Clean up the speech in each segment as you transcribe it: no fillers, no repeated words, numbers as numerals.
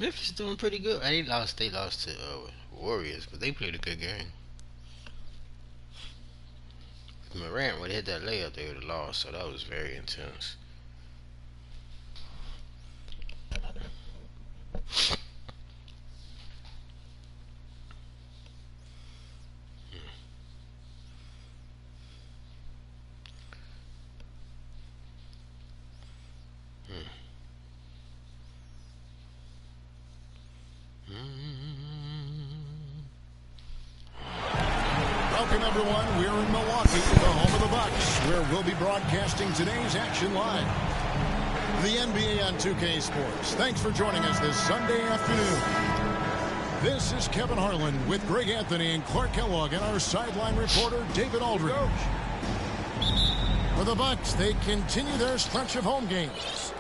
Memphis is doing pretty good. They lost. They lost to Warriors, but they played a good game. Morant would hit that layup, they would have lost. So that was very intense. Welcome, everyone. We're in Milwaukee, the home of the Bucks, where we'll be broadcasting today's action live. The NBA on 2K Sports. Thanks for joining us this Sunday afternoon. This is Kevin Harlan with Greg Anthony and Clark Kellogg and our sideline reporter, David Aldridge. For the Bucks, they continue their stretch of home games.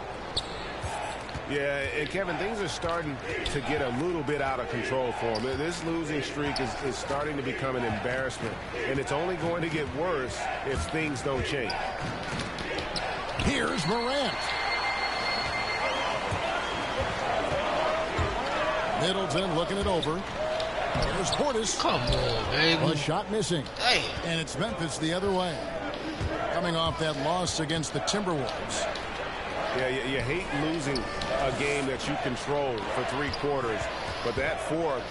Yeah, and Kevin, things are starting to get a little bit out of control for them. This losing streak is starting to become an embarrassment, and it's only going to get worse if things don't change. Here's Morant. Middleton looking it over. There's Portis. Come on, baby. A shot missing. Hey. And it's Memphis the other way. Coming off that loss against the Timberwolves. Yeah, you hate losing a game that you control for 3 quarters, but that fourth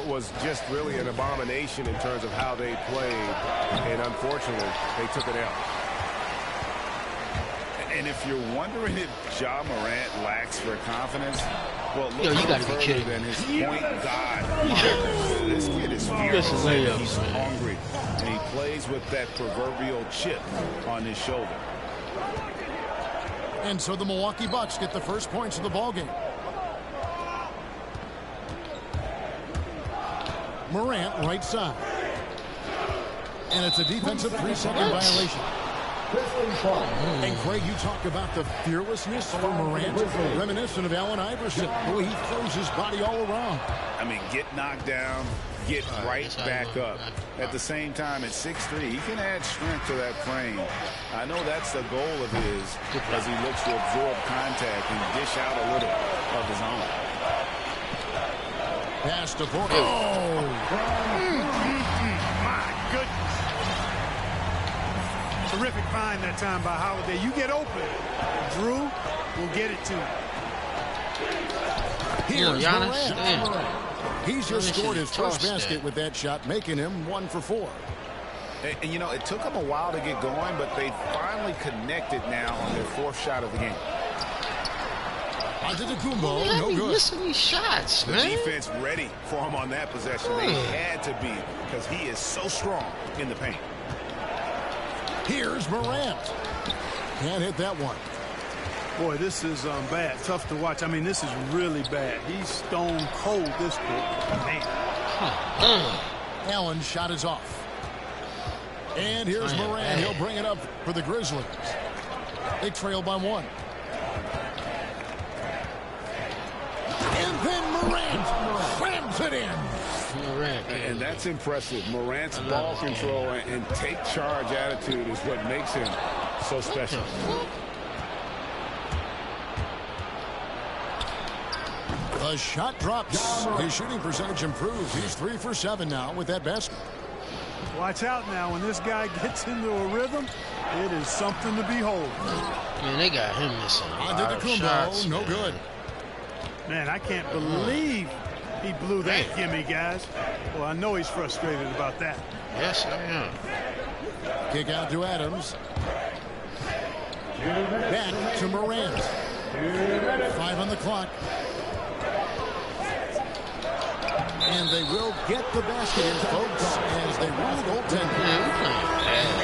was just really an abomination in terms of how they played, and unfortunately, they took it out. And if you're wondering if Ja Morant lacks for confidence, well, look you gotta be kidding than his point guard. This kid is fierce, he's hungry, and he plays with that proverbial chip on his shoulder. And so the Milwaukee Bucks get the first points of the ballgame. Morant, right side. And it's a defensive 3-second violation. And Craig, you talk about the fearlessness for Morant, reminiscent of Allen Iverson, the way he throws his body all around. I mean, get knocked down, get right back up. At the same time, at 6'3", he can add strength to that frame. I know that's the goal of his as he looks to absorb contact and dish out a little of his own. Pass to Portis. Oh! My goodness. Terrific find that time by Holiday. You get open. Drew will get it to you. Here's Morant. He's just scored his first tossed basket with that shot, making him 1 for 4. And, you know, it took them a while to get going, but they finally connected now on their 4th shot of the game. Antetokounmpo, no good. Missing these shots, The man. defense ready for him on that possession. They had to be, because he is so strong in the paint. Here's Morant. Can't hit that one. Boy, this is bad. Tough to watch. I mean, this is really bad. He's stone cold this quick. Man. Allen's shot is off. And here's Morant. He'll bring it up for the Grizzlies. They trail by 1. And then Morant slams it in. And that's impressive. Morant's ball control and take charge attitude is what makes him so special. The shot drops. His shooting percentage improves. He's 3 for 7 now with that basket. Watch out now. When this guy gets into a rhythm, it is something to behold. Man, they got him missing. Antetokounmpo, no good. Man, I can't believe he blew that gimme, guys. Well, I know he's frustrated about that. Yes, I am. Kick out to Adams. Back to Morant. 5 on the clock. And they will get the basket in, folks, as they rule goaltending.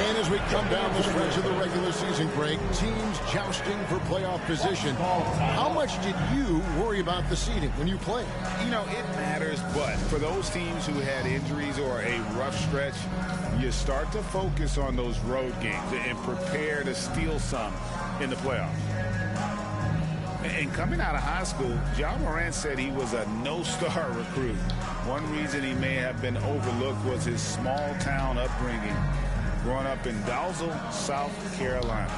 And as we come down the stretch of the regular season, Greg, teams jousting for playoff position. How much did you worry about the seeding when you played? You know, it matters, but for those teams who had injuries or a rough stretch, you start to focus on those road games and prepare to steal some in the playoffs. And coming out of high school, Ja Morant said he was a no-star recruit. One reason he may have been overlooked was his small-town upbringing, growing up in Dalzell, South Carolina.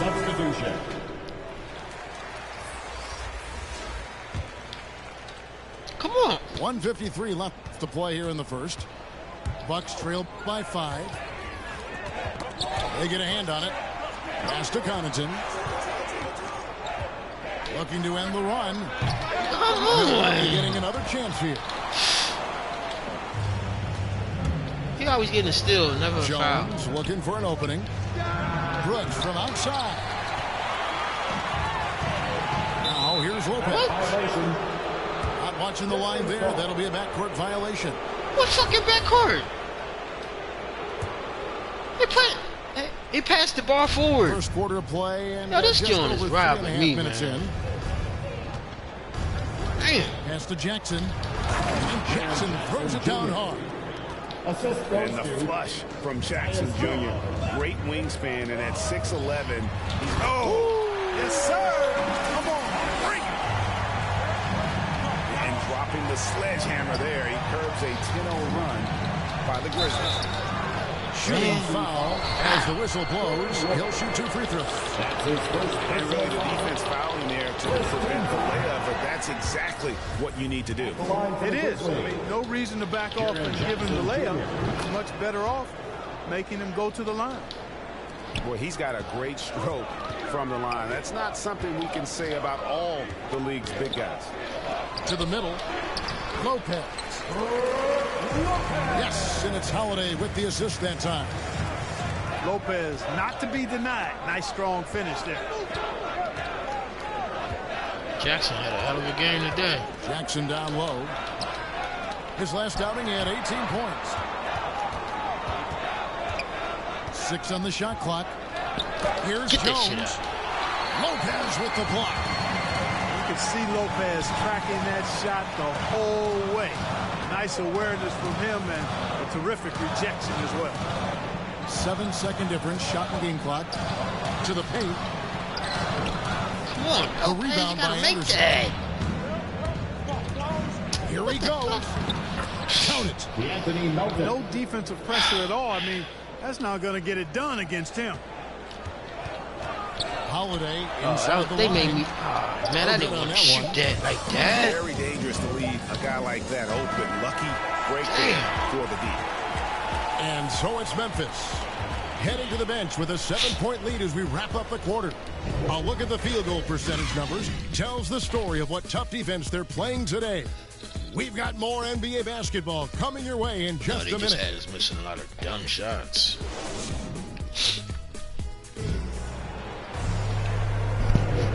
substitution. Come on. 1:53 left to play here in the first. Bucks trail by 5. They get a hand on it. Pass to Connaughton. Looking to end the run. Come on. Getting another chance here. He always getting a steal, never a foul. Jones looking for an opening. Brooks from outside. Now here's Lopez. Not watching the line there. That'll be a backcourt violation. What fucking backcourt? He passed the ball forward. First quarter of play, and yo, this just joint is over robbing 3.5 me, minutes man. in. Damn. Pass to Jackson. And Jackson throws it down hard. And the flush from Jackson Jr. Great wingspan, and at 6'11", he's yes sir. Come on, bring it. And dropping the sledgehammer there, he curbs a 10-0 run by the Grizzlies. Shooting foul as the whistle blows. He'll shoot 2 free throws. And really the defense fouling there to prevent the layup, but that's exactly what you need to do. It is. I mean, no reason to back off and give him the layup. He's much better off making him go to the line. Boy, he's got a great stroke from the line. That's not something we can say about all the league's big guys. To the middle. Lopez. Yes, and it's Holiday with the assist that time. Lopez, not to be denied. Nice, strong finish there. Jackson had a hell of a game today. Jackson down low. His last outing, he had 18 points. 6 on the shot clock. Here's Get that shit Jones. out. Lopez with the block. You can see Lopez tracking that shot the whole way. Nice awareness from him and a terrific rejection as well. 7-second difference, shot and game clock. To the paint. Come on, A Lopez, rebound you gotta by make Anderson. that. Here he goes. Count it. No defensive pressure at all. I mean, that's not going to get it done against him. Holiday inside the They line. made me. Man, I didn't want to shoot that like that. Very dangerous to leave a guy like that open. Lucky break there for the D. And so it's Memphis heading to the bench with a 7-point lead as we wrap up the quarter. A look at the field goal percentage numbers tells the story of what tough defense they're playing today. We've got more NBA basketball coming your way in just They a just minute. had us missing a lot of dumb shots.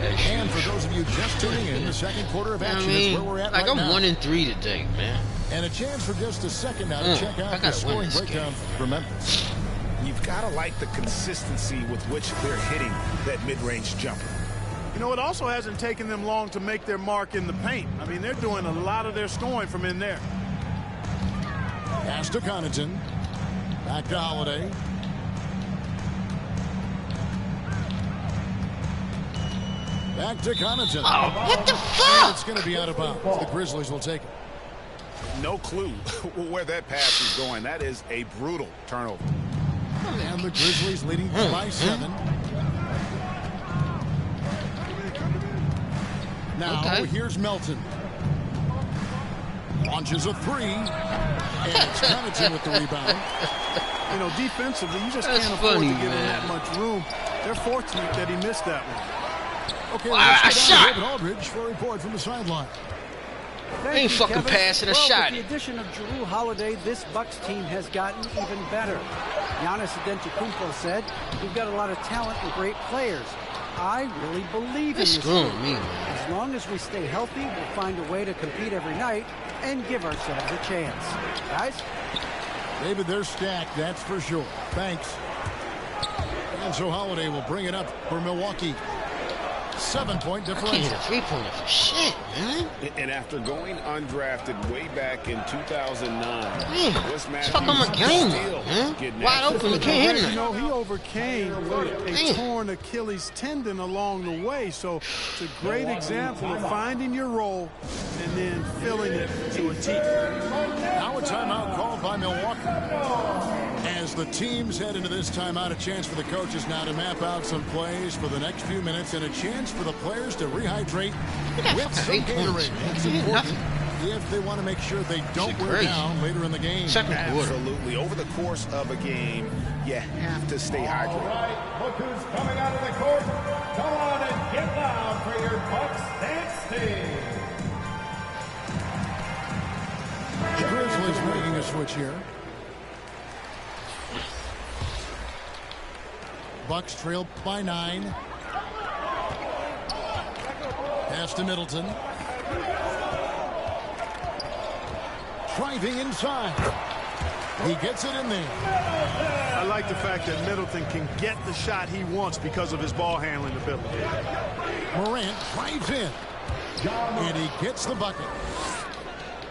And for those of you just tuning in, the second quarter of I action mean, is where we're at like right now. I'm 1-3 today, man. And a chance for just a second now to check I out the gotta win scoring this breakdown for Memphis. You've got to like the consistency with which they're hitting that mid-range jumper. You know, it also hasn't taken them long to make their mark in the paint. I mean, they're doing a lot of their scoring from in there. Pass to Connaughton. Back to Holiday. Back to Connaughton. Oh, what the And fuck? it's going to be out of bounds. The Grizzlies will take it. No clue where that pass is going. That is a brutal turnover. And the Grizzlies leading by 7. Now Okay. here's Melton. Launches a 3. And it's Connaughton with the rebound. You know, defensively, you just That's can't afford funny, to give him man. that much room. They're fortunate that he missed that one. Okay, Wow, let's a go down shot. to David Aldridge for a report from the sideline. Ain't fucking passing a shot. With the addition of Jrue Holiday, this Bucks team has gotten even better. Giannis Antetokounmpo said, "We've got a lot of talent and great players. I really believe in It's this screwing team. me, man. As long as we stay healthy, we'll find a way to compete every night and give ourselves a chance." Guys? David, they're stacked, that's for sure. Thanks. And so Holiday will bring it up for Milwaukee. 7-point Can't hit differential. a three-pointer for shit, man. And after going undrafted way back in 2009, Man, Wes it's fucking my Matthews game, still man. getting Wide after open, you it. can't hit You him. know, he overcame a Damn. torn Achilles tendon along the way. So it's a great example of finding your role and then filling it to a T. Now a timeout called by Milwaukee. And As the teams head into this timeout, a chance for the coaches now to map out some plays for the next few minutes and a chance for the players to rehydrate with some Gatorade. It's important if they want to make sure they don't wear down later in the game. Absolutely. Over the course of a game, you have to stay hydrated. All right, look who's coming out of the court. Come on and get loud for your Bucks dance team. The Grizzlies making a switch here. Bucks trail by 9. Pass to Middleton. Driving inside. He gets it in there. I like the fact that Middleton can get the shot he wants because of his ball handling ability. Morant drives in. And he gets the bucket.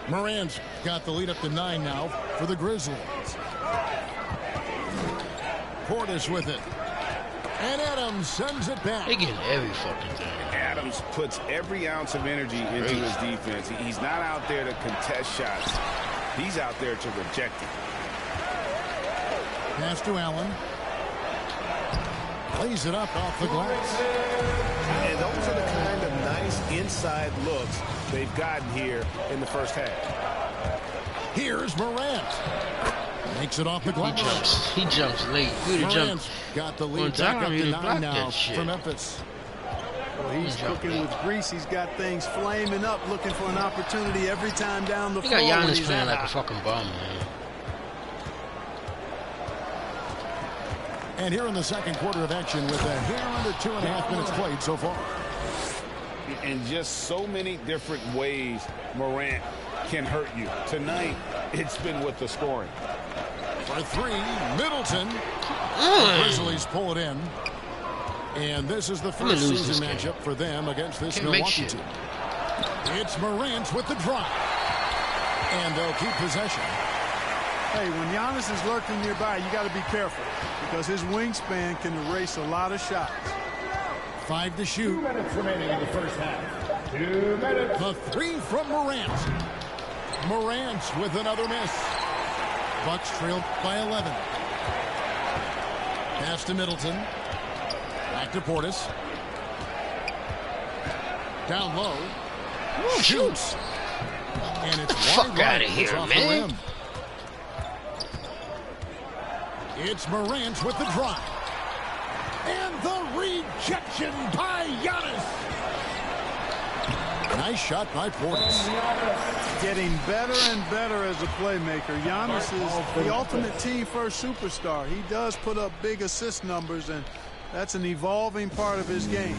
Morant's got the lead up to 9 now for the Grizzlies. Portis with it. And Adams sends it back. They get every fucking thing. Adams puts every ounce of energy into his defense. He's not out there to contest shots. He's out there to reject it. Pass to Allen. Lays it up off the glass. And those are the kind of nice inside looks they've gotten here in the first half. Here's Morant. Makes it off the glass. He jumps late. Morant's got the lead back up to 9 now for Memphis. Well, he's cooking with grease. He's got things flaming up, looking for an opportunity every time down the floor. He got Giannis playing like a fucking bum, man. And here in the second quarter of action with a hair under 2.5 minutes played so far. In just so many different ways Morant can hurt you. Tonight, it's been with the scoring. For 3, Middleton. The Grizzlies pull it in. And this is the first season matchup for them against this Milwaukee team. It's Morant with the drive. And they'll keep possession. Hey, when Giannis is lurking nearby, you got to be careful because his wingspan can erase a lot of shots. 5 to shoot. 2 minutes remaining in the first half. 2 minutes. The 3 from Morant. Morant with another miss. Bucks trail by 11. Pass to Middleton. Back to Portis. Down low. Shoots. And it's fuck out of here, man. It's Morant with the drive. And the rejection by Giannis. Nice shot by Portis. Getting better and better as a playmaker. Giannis is the ultimate team-first superstar. He does put up big assist numbers, and that's an evolving part of his game.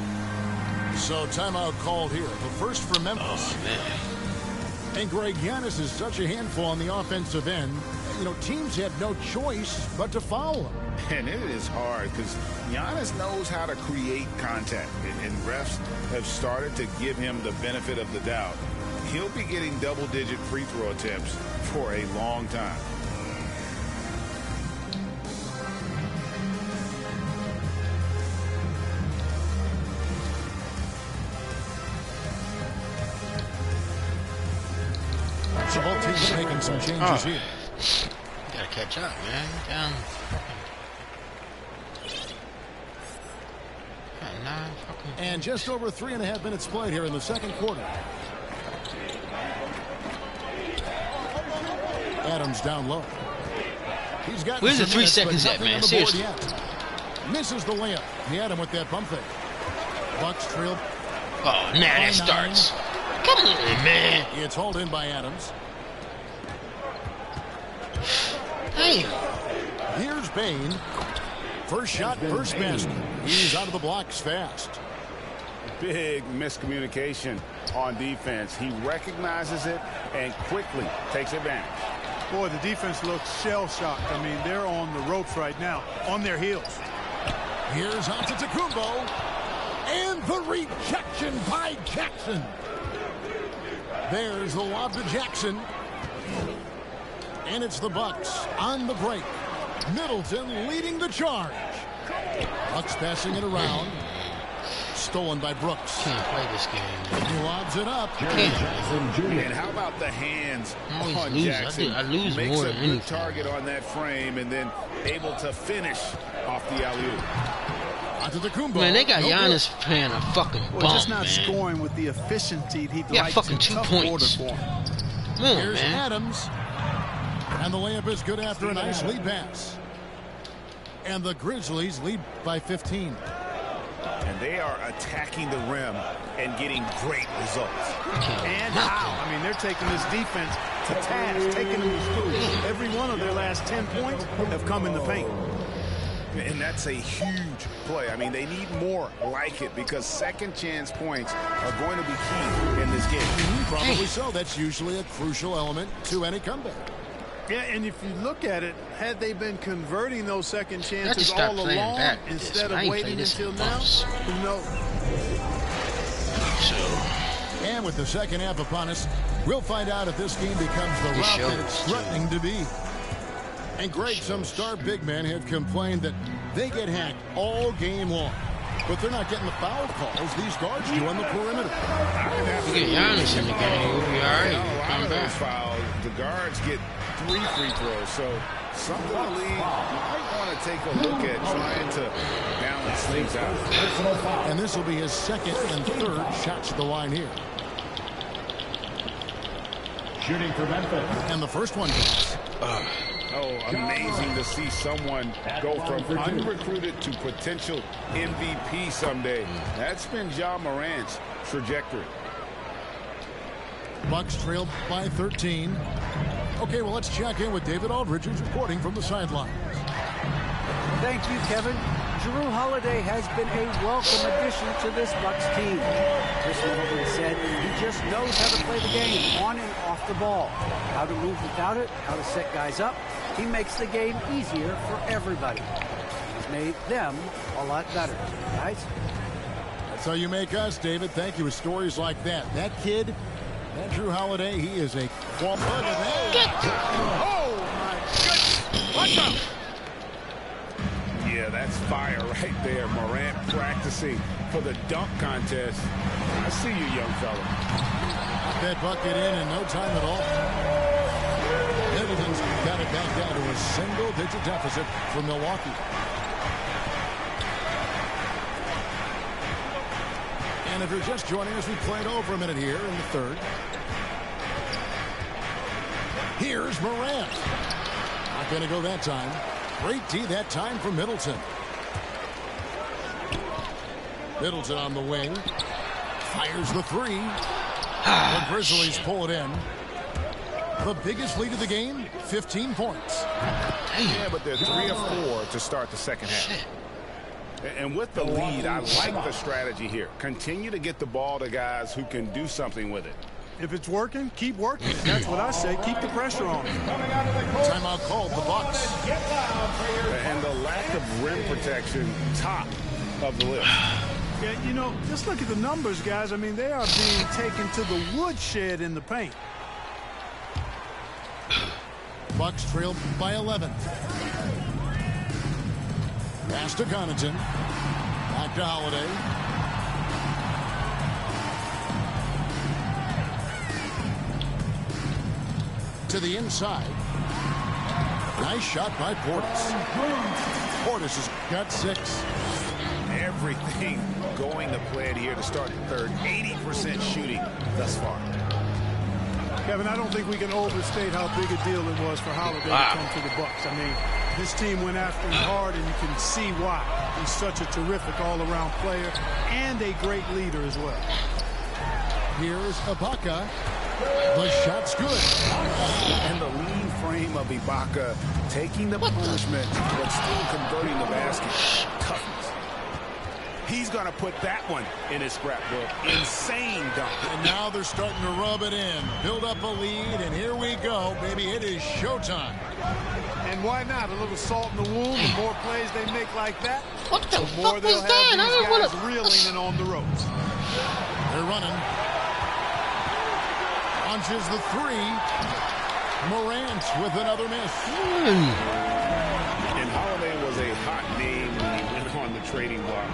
So timeout called here. The first for Memphis. Oh, man. And Greg, Giannis is such a handful on the offensive end. You know, teams have no choice but to foul him. And it is hard because Giannis knows how to create contact. And refs have started to give him the benefit of the doubt. He'll be getting double-digit free throw attempts for a long time. So both teams making some changes here. You gotta catch up, man. Down. And just over 3.5 minutes played here in the second quarter. Adams down low. He's got. Where's the 3 seconds at, man? Seriously. Misses the layup. He had him with that bump fake. Bucks trail. Oh, now that starts. Come on, man. It's hauled in by Adams. Hey. Here's Bain. First shot, first basket. He's out of the blocks fast. Big miscommunication on defense. He recognizes it and quickly takes advantage. Boy, the defense looks shell-shocked. I mean, they're on the ropes right now, on their heels. Here's Antetokounmpo. And the rejection by Jackson. There's the lob to Jackson. And it's the Bucks on the break. Middleton leading the charge. Bucks passing it around. stolen by Brooks. Can't play this game. He lobs it up. And how about the hands on Jackson? I lose Makes more a than good anything. target on that frame and then able to finish off the alley-oop. Antetokounmpo. Man, they got No Giannis playing a fucking Well, bum, just not man. scoring with the efficiency he'd Yeah, like fucking to. 2 Tough points. quarter for him. Come on, Here's man. Adams. And the layup is good after a nice lead pass. And the Grizzlies lead by 15. And they are attacking the rim and getting great results. And how? I mean, they're taking this defense to task, taking them to school. Every one of their last 10 points have come in the paint. And that's a huge play. I mean, they need more like it because second chance points are going to be key in this game. Probably so. That's usually a crucial element to any comeback. Yeah, and if you look at it, had they been converting those second chances just start all playing along back this. instead I of ain't waiting played this until in now, months. who knows? So, And with the second half upon us, we'll find out if this game becomes the route that it's threatening to be. And Greg, some star big men have complained that they get hacked all game long. But they're not getting the foul calls these guards do on the perimeter. you get Giannis in the game, you'll be all right. A lot Come of those back. fouls, the guards get 3 free throws. So something the league might want to take a look at trying to balance things out. And this will be his second and third shots at the line here. Shooting for Memphis. And the first one goes. Oh, amazing to see someone go from unrecruited to potential MVP someday. That's been Ja Morant's trajectory. Bucks trailed by 13. Okay, well, let's check in with David Aldridge, who's reporting from the sidelines. Thank you, Kevin. Jrue Holiday has been a welcome addition to this Bucks team. Chris Middleton said he just knows how to play the game, on and off the ball. How to move without it, how to set guys up. He makes the game easier for everybody. He's made them a lot better, right? That's how you make us, David. Thank you with stories like that. That kid, that Jrue Holiday, he is a look at that. Oh, my goodness. Watch out. Yeah, that's fire right there. Morant practicing for the dunk contest. I see you, young fella. That bucket in no time at all. Middleton's got it back down to a single-digit deficit for Milwaukee. And if you're just joining us, we played over a minute here in the third. Here's Morant. Not going to go that time. Great D that time from Middleton. Middleton on the wing. Fires the three. The Grizzlies pull it in. The biggest lead of the game, 15 points. Yeah, but they're 3 of 4 to start the second half. And with the lead, I like the strategy here. Continue to get the ball to guys who can do something with it. If it's working, keep working. That's what I say. Keep the pressure on. Timeout called the Bucks. And the lack of rim protection, top of the list. Yeah, you know, just look at the numbers, guys. I mean, they are being taken to the woodshed in the paint. Bucks trailed by 11. Pass to Connaughton. Back to Holiday. To the inside. Nice shot by Portis. Portis has got 6. Everything going to plan here to start the third. 80% shooting thus far. Kevin, I don't think we can overstate how big a deal it was for Holiday to come to the Bucks. I mean, this team went after him hard, and you can see why. He's such a terrific all-around player and a great leader as well. Here's Ibaka. The shot's good. And the lean frame of Ibaka taking the punishment but still converting the basket. Toughness. He's going to put that one in his scrapbook. Insane dunk. And now they're starting to rub it in. Build up a lead, and here we go, baby. It is showtime. And why not? A little salt in the wound. The more plays they make like that, What the the more fuck they'll was have that? these guys reeling and on the ropes. They're running. Launches the three. Morant with another miss. And Holiday was a hot name when he went on the trading block.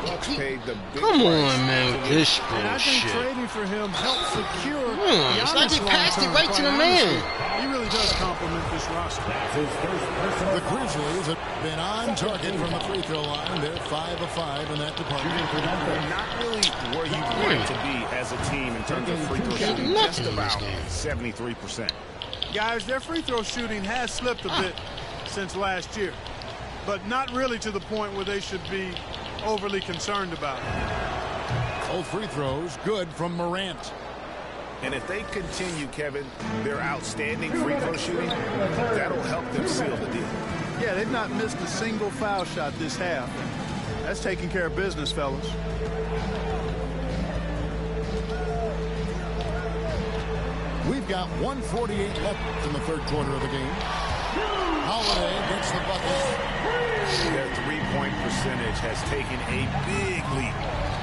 Bucks paid the big Come price. on, man, with this And I think bullshit. trading for him helped secure It's like Giannis they passed it long-term, right to the quite man. honestly. He really does complement this roster. The Grizzlies have been on target from the free throw line. They're 5 of 5 in that department. Not really where you want to be as a team in terms of free throw shooting. Just Nothing in this about game. 73%. Guys, their free throw shooting has slipped a bit since last year, but not really to the point where they should be overly concerned about it. Both free throws good from Morant. And if they continue, Kevin, their outstanding free throw shooting, that'll help them seal the deal. Yeah, they've not missed a single foul shot this half. That's taking care of business, fellas. We've got 1:48 left in the third quarter of the game. Holiday gets the bucket. Their three-point percentage has taken a big leap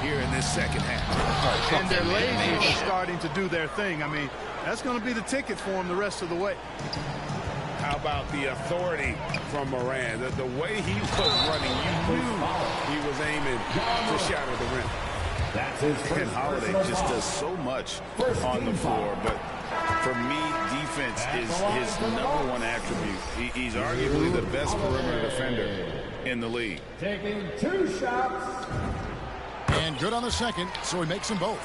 here in this second half. And their ladies are starting to do their thing. I mean, that's going to be the ticket for them the rest of the way. How about the authority from Moran? The way he was running, you knew he was aiming to shatter the rim. And Holiday just does so much on the floor, but for me, defense is his #1 attribute. He's arguably the best perimeter defender in the league. Taking 2 shots. And good on the second, so he makes them both.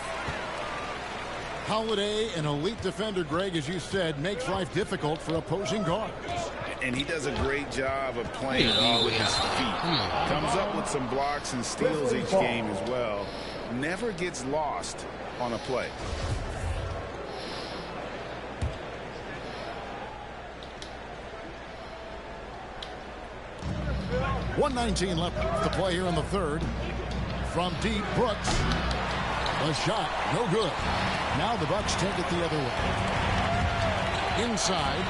Holiday, an elite defender, Greg, as you said, makes life difficult for opposing guards. And he does a great job of playing with his feet. Comes up with some blocks and steals each game as well. Never gets lost on a play. .119 left to play here in the third. From deep, Brooks. A shot, no good. Now the Bucks take it the other way. Inside,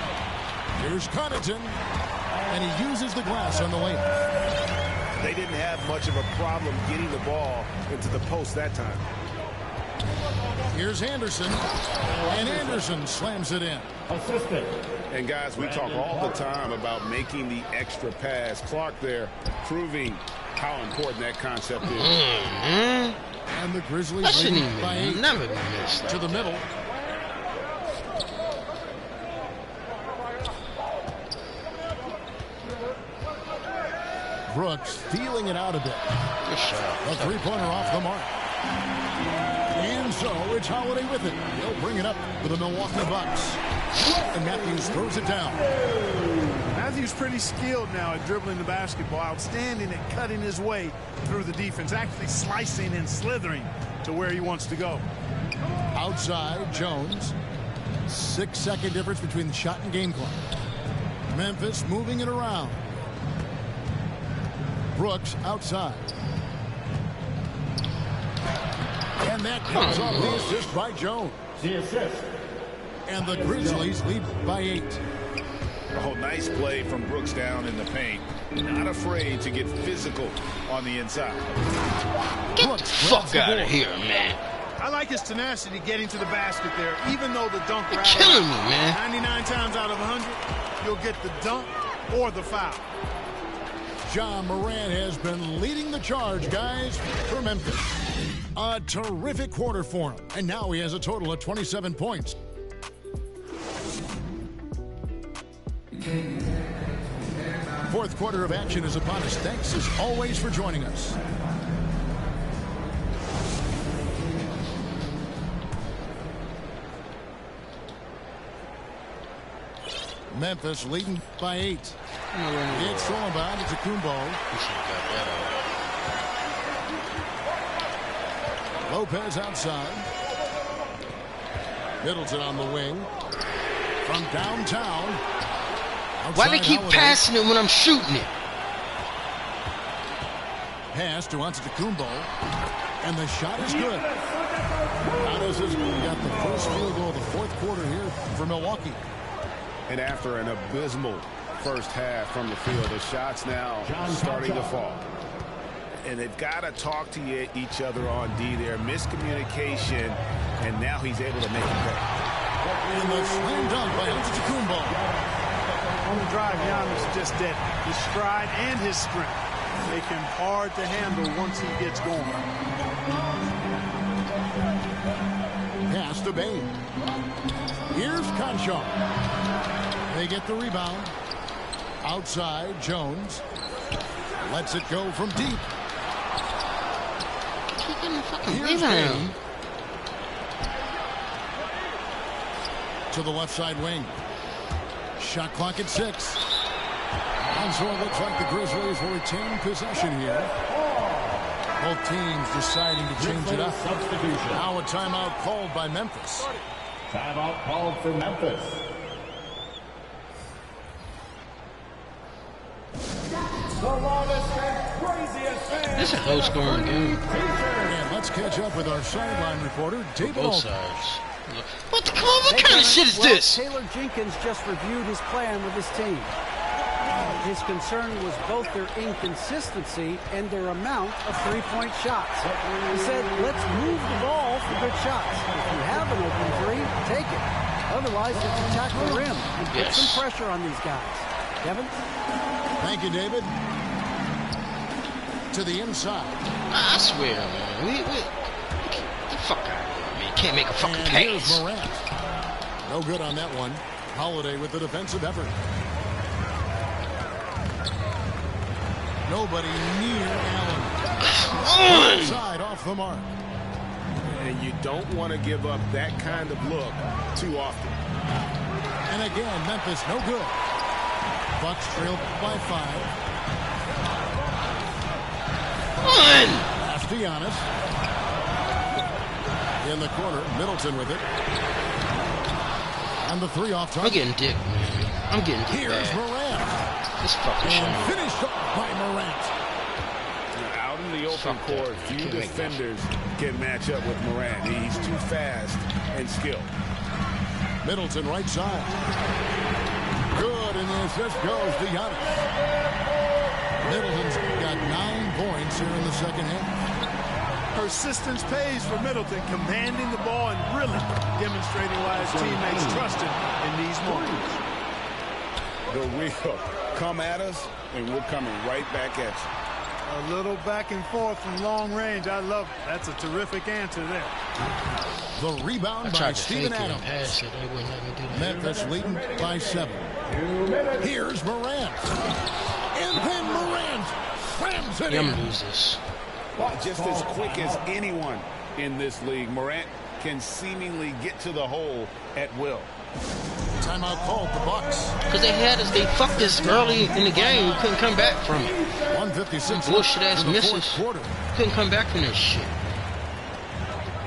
here's Connaughton, and he uses the glass on the layup. They didn't have much of a problem getting the ball into the post that time. Here's Anderson, and Anderson slams it in. And guys, we talk all the time about making the extra pass. Clark there proving how important that concept is. And the Grizzlies That shouldn't lead by 8 even never be missed. to the middle. Brooks feeling it out a bit. Good shot. A three-pointer off the mark. And so it's Holiday with it. He'll bring it up for the Milwaukee Bucks. And Matthews throws it down. Matthews pretty skilled now at dribbling the basketball. Outstanding at cutting his way through the defense. Actually slicing and slithering to where he wants to go. Outside, Jones. 6-second difference between the shot and game clock. Memphis moving it around. Brooks outside. And that comes off the assist by Jones. The assist. And the Grizzlies lead by 8. Oh, nice play from Brooks down in the paint. Not afraid to get physical on the inside. Get the fuck out of here, man. I like his tenacity getting to the basket there, even though the dunk You're rattle killing me, man. 99 times out of 100, you'll get the dunk or the foul. John Moran has been leading the charge, guys, for Memphis. A terrific quarter for him. And now he has a total of 27 points. Fourth quarter of action is upon us. Thanks, as always, for joining us. Memphis leading by 8. It's thrown by to Kumbo. Lopez outside. Middleton on the wing. From downtown. Why they keep Holiday. passing it when I'm shooting it? Pass to Antetokounmpo. And the shot is good. How does this got the first field goal of the fourth quarter here for Milwaukee? And after an abysmal first half from the field, the shots now starting to fall. And they've got to talk to each other on D there. Miscommunication, and now he's able to make it pay. And the slam dunk by Antetokounmpo. On the drive, Giannis just at his stride and his strength. make him hard to handle once he gets going. Pass to Bain. Here's Conchon. They get the rebound. Outside, Jones. Lets it go from deep. Keep getting the fucking Here's rebound. Bain. To the left side wing. Shot clock at 6. And so it looks like the Grizzlies will retain possession here. Both teams deciding to change it up. Substitution. Now a timeout called by Memphis. Timeout called for Memphis. The loudest and craziest fans. This is a low-scoring game. And let's catch up with our sideline reporter, David Both Alton. sides. What kind of shit is this? Taylor Jenkins just reviewed his plan with his team. His concern was both their inconsistency and their amount of three-point shots. He said, let's move the ball for good shots. If you have an open three, take it. Otherwise, let's attack the rim and put some pressure on these guys. Kevin? Thank you, David. To the inside. I swear, man. We get the fuck out of here, man. Can't make a fucking And here's pass. Morant. No good on that one. Holiday with the defensive effort. Nobody near Allen. Side off the mark. And you don't want to give up that kind of look too often. And again, Memphis no good. Bucks trail by 5. Pass to Giannis. In the corner, Middleton with it. And the 3 off target. I'm getting dick, man. I'm getting dick Here's bad. Morant. This fucking shit. And finished off by Morant. Out in the open Fuck that, court, man. few Can't make that. defenders can match up with Morant. He's too fast and skilled. Middleton right side. Good, and the assist goes to Giannis. Middleton's got 9 points here in the second half. Persistence pays for Middleton, commanding the ball and really demonstrating why his teammates trust him in these moments. The real come at us, and we're coming right back at you. A little back and forth from long range. I love it. That's a terrific answer there. The rebound I by tried to Steven fake it and Adams. pass it. They wouldn't let me do that. Memphis leading by 7. Here's Morant. And then Morant slams it Yeah, I'm in. gonna lose this. Just as quick as anyone in this league, Morant can seemingly get to the hole at will. Timeout called the Bucks. Because they fucked us early in the game. We couldn't come back from it. 156 Bullshit ass in the misses. fourth quarter. Couldn't come back from this shit.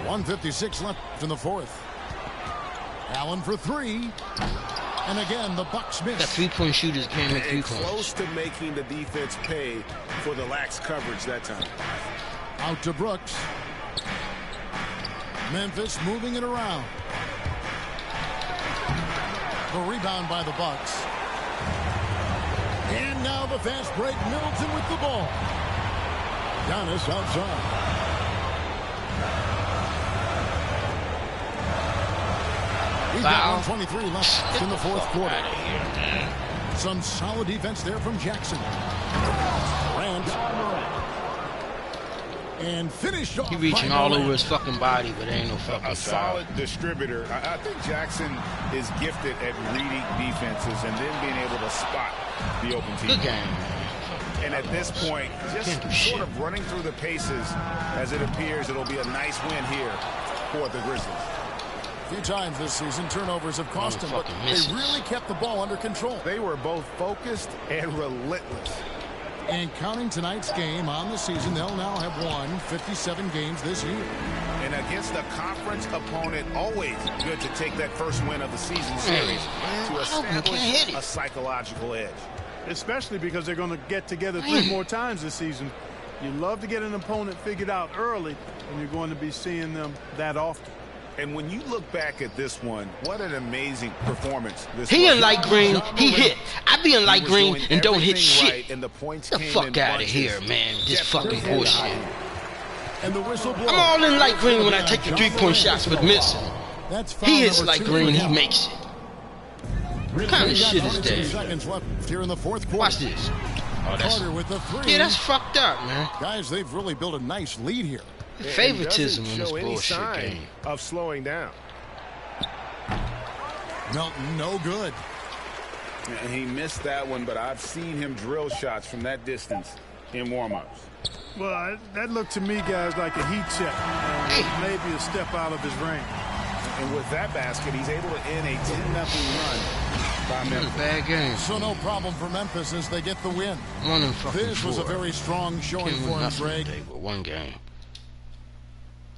156 left in the fourth. Allen for 3. And again, the Bucks miss. That three-point shooters can't make And 3 points. close to making the defense pay for the lax coverage that time. Out to Brooks. Memphis moving it around. The rebound by the Bucks. And now the fast break. Middleton with the ball. Giannis outside. We've got Foul. 123 left in the fourth quarter. Outta here, man. Some solid defense there from Jackson. Grant. And finished off He reaching by all Morant. over his fucking body, but ain't no fucking A foul. solid distributor. I think Jackson is gifted at reading defenses and then being able to spot the open team. Good game, man. And at this point, just Can't do sort shit. of running through the paces as it appears it'll be a nice win here for the Grizzlies. A few times this season, turnovers have cost them, but fucking they misses. really kept the ball under control. They were both focused and relentless. And counting tonight's game on the season, they'll now have won 57 games this year. And against a conference opponent, always good to take that first win of the season series to Can't hit establish it. a psychological edge. Especially because they're going to get together 3 more times this season. You love to get an opponent figured out early, and you're going to be seeing them that often. And when you look back at this one, what an amazing performance this He was. in light green, he hit. I be in light He was green doing and don't hit everything shit. right, and the points Get the came fuck in out of bunches. here, man. This Jeff fucking Green. bullshit. And the whistle blows. I'm all in light green when I take the three-point shots, but missing. That's foul He hits number light 2 green, for he him. makes it. What kind of We've got shit is 22 that? seconds left here in the fourth quarter. Watch this. Oh, Carter with the three. yeah, that's fucked up, man. Guys, they've really built a nice lead here. Favoritism in this show any bullshit sign game. of slowing down. Melton, no good. And he missed that one, but I've seen him drill shots from that distance in warm-ups. Well, that looked to me, guys, like a heat check. Maybe a step out of his range. And with that basket, he's able to end a 10-0 run by Memphis. Bad game. So no problem for Memphis as they get the win. One and fucking This was a four. very strong showing Can't for win him, nothing Greg. today, but one game.